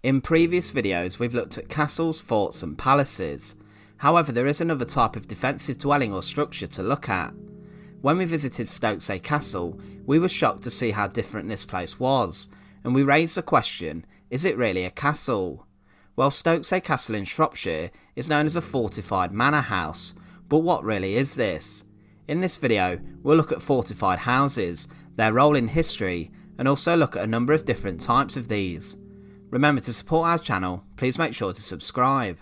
In previous videos we've looked at castles, forts and palaces. However, there is another type of defensive dwelling or structure to look at. When we visited Stokesay Castle, we were shocked to see how different this place was, and we raised the question, is it really a castle? Well, Stokesay Castle in Shropshire is known as a fortified manor house, but what really is this? In this video, we'll look at fortified houses, their role in history, and also look at a number of different types of these. Remember to support our channel, please make sure to subscribe.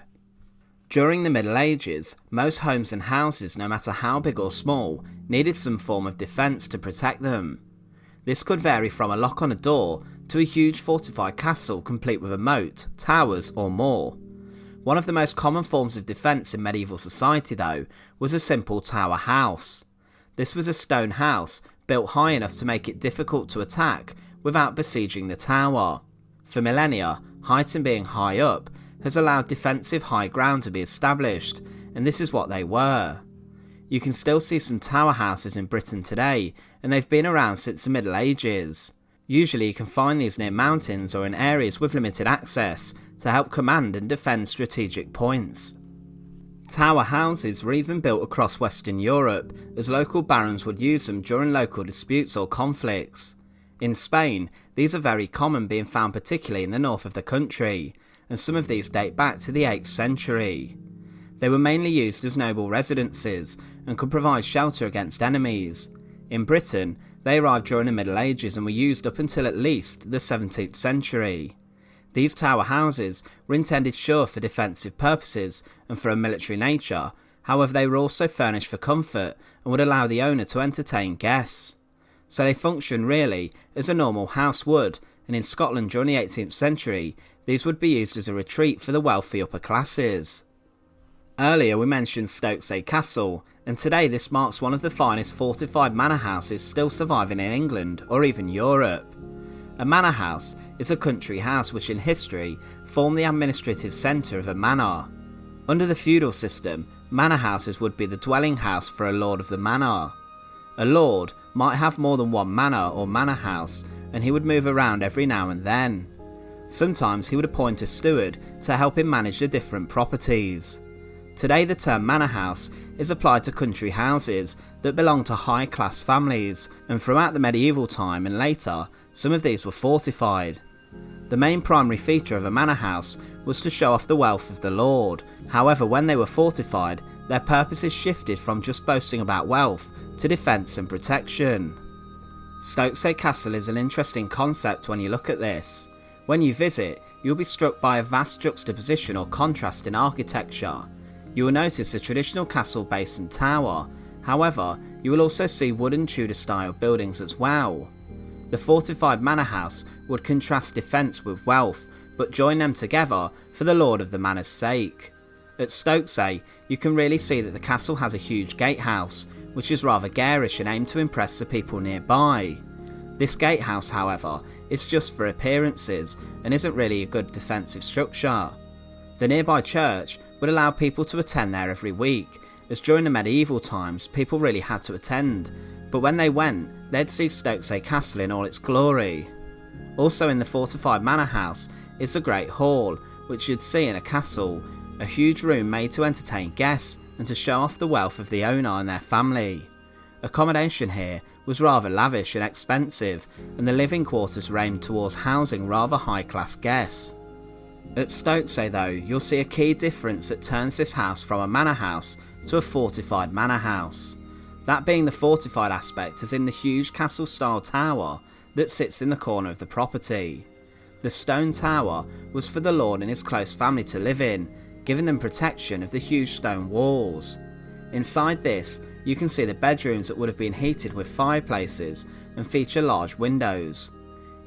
During the Middle Ages, most homes and houses, no matter how big or small, needed some form of defence to protect them. This could vary from a lock on a door to a huge fortified castle complete with a moat, towers or more. One of the most common forms of defence in medieval society though was a simple tower house. This was a stone house built high enough to make it difficult to attack without besieging the tower. For millennia, height and being high up has allowed defensive high ground to be established, and this is what they were. You can still see some tower houses in Britain today, and they've been around since the Middle Ages. Usually you can find these near mountains or in areas with limited access to help command and defend strategic points. Tower houses were even built across Western Europe, as local barons would use them during local disputes or conflicts. In Spain, these are very common, being found particularly in the north of the country, and some of these date back to the 8th century. They were mainly used as noble residences and could provide shelter against enemies. In Britain, they arrived during the Middle Ages and were used up until at least the 17th century. These tower houses were intended sure for defensive purposes and for a military nature, however they were also furnished for comfort and would allow the owner to entertain guests. So they function really as a normal house would, and in Scotland during the 18th century, these would be used as a retreat for the wealthy upper classes. Earlier we mentioned Stokesay Castle, and today this marks one of the finest fortified manor houses still surviving in England or even Europe. A manor house is a country house which in history formed the administrative centre of a manor. Under the feudal system, manor houses would be the dwelling house for a lord of the manor. A lord might have more than one manor or manor house, and he would move around every now and then. Sometimes he would appoint a steward to help him manage the different properties. Today the term manor house is applied to country houses that belong to high class families, and throughout the medieval time and later, some of these were fortified. The main primary feature of a manor house was to show off the wealth of the lord. However, when they were fortified, their purposes shifted from just boasting about wealth to defence and protection. Stokesay Castle is an interesting concept when you look at this. When you visit, you'll be struck by a vast juxtaposition or contrast in architecture. You will notice a traditional castle base and tower, however, you will also see wooden Tudor style buildings as well. The fortified manor house would contrast defence with wealth, but join them together for the lord of the manor's sake. At Stokesay, you can really see that the castle has a huge gatehouse, which is rather garish and aimed to impress the people nearby. This gatehouse, however, is just for appearances and isn't really a good defensive structure. The nearby church would allow people to attend there every week, as during the medieval times people really had to attend, but when they went, they'd see Stokesay Castle in all its glory. Also in the fortified manor house is the Great Hall, which you'd see in a castle, a huge room made to entertain guests and to show off the wealth of the owner and their family. Accommodation here was rather lavish and expensive, and the living quarters were aimed towards housing rather high class guests. At Stokesay though, you'll see a key difference that turns this house from a manor house to a fortified manor house. That being the fortified aspect as in the huge castle style tower that sits in the corner of the property. The stone tower was for the lord and his close family to live in, giving them protection of the huge stone walls. Inside this, you can see the bedrooms that would have been heated with fireplaces and feature large windows.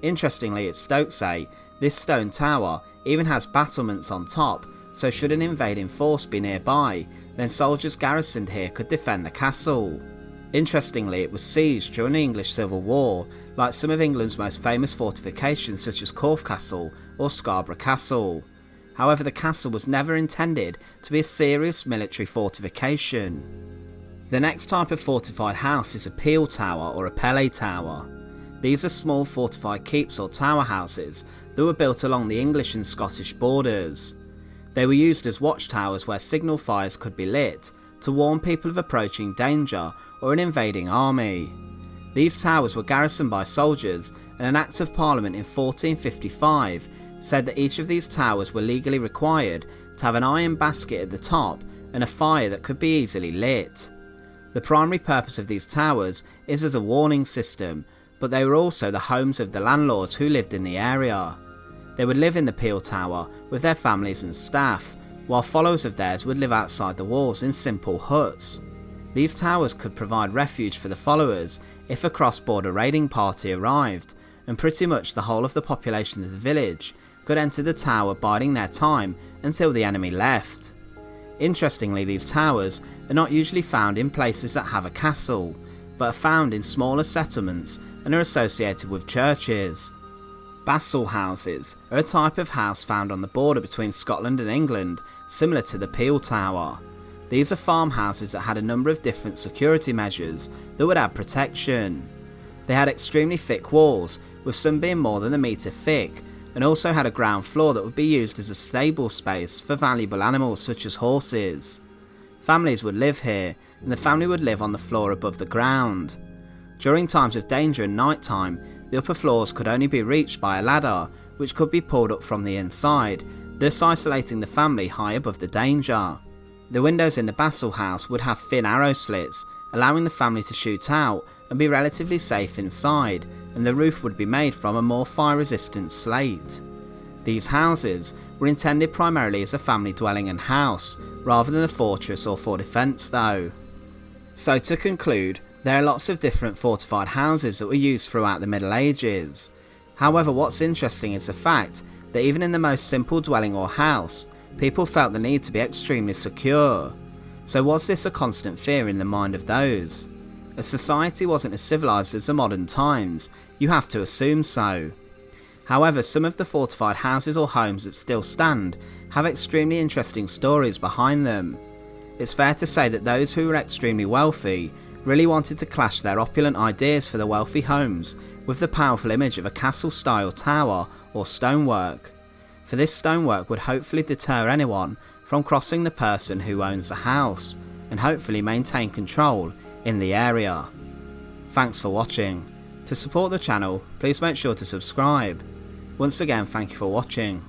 Interestingly, at Stokesay, this stone tower even has battlements on top, so should an invading force be nearby, then soldiers garrisoned here could defend the castle. Interestingly, it was sieged during the English Civil War, like some of England's most famous fortifications such as Corfe Castle or Scarborough Castle. However, the castle was never intended to be a serious military fortification. The next type of fortified house is a Pele Tower or a Pele Tower. These are small fortified keeps or tower houses that were built along the English and Scottish borders. They were used as watchtowers where signal fires could be lit to warn people of approaching danger or an invading army. These towers were garrisoned by soldiers, and an Act of Parliament in 1455 said that each of these towers were legally required to have an iron basket at the top and a fire that could be easily lit. The primary purpose of these towers is as a warning system, but they were also the homes of the landlords who lived in the area. They would live in the Pele Tower with their families and staff, while followers of theirs would live outside the walls in simple huts. These towers could provide refuge for the followers if a cross-border raiding party arrived, and pretty much the whole of the population of the village could enter the tower biding their time until the enemy left. Interestingly, these towers are not usually found in places that have a castle, but are found in smaller settlements and are associated with churches. Bastle houses are a type of house found on the border between Scotland and England, similar to the Pele Tower. These are farmhouses that had a number of different security measures that would add protection. They had extremely thick walls, with some being more than a metre thick, and also had a ground floor that would be used as a stable space for valuable animals such as horses. Families would live here, and the family would live on the floor above the ground. During times of danger and night time, the upper floors could only be reached by a ladder, which could be pulled up from the inside, thus isolating the family high above the danger. The windows in the Bassel house would have thin arrow slits, allowing the family to shoot out and be relatively safe inside, and the roof would be made from a more fire-resistant slate. These houses were intended primarily as a family dwelling and house, rather than a fortress or for defence though. So to conclude, there are lots of different fortified houses that were used throughout the Middle Ages. However, what's interesting is the fact that even in the most simple dwelling or house, people felt the need to be extremely secure. So was this a constant fear in the mind of those? As society wasn't as civilised as the modern times, you have to assume so. However, some of the fortified houses or homes that still stand have extremely interesting stories behind them. It's fair to say that those who were extremely wealthy really wanted to clash their opulent ideas for the wealthy homes with the powerful image of a castle-style tower or stonework. For this stonework would hopefully deter anyone from crossing the person who owns the house, and hopefully maintain control in the area. Thanks for watching. To support the channel, please make sure to subscribe. Once again, thank you for watching.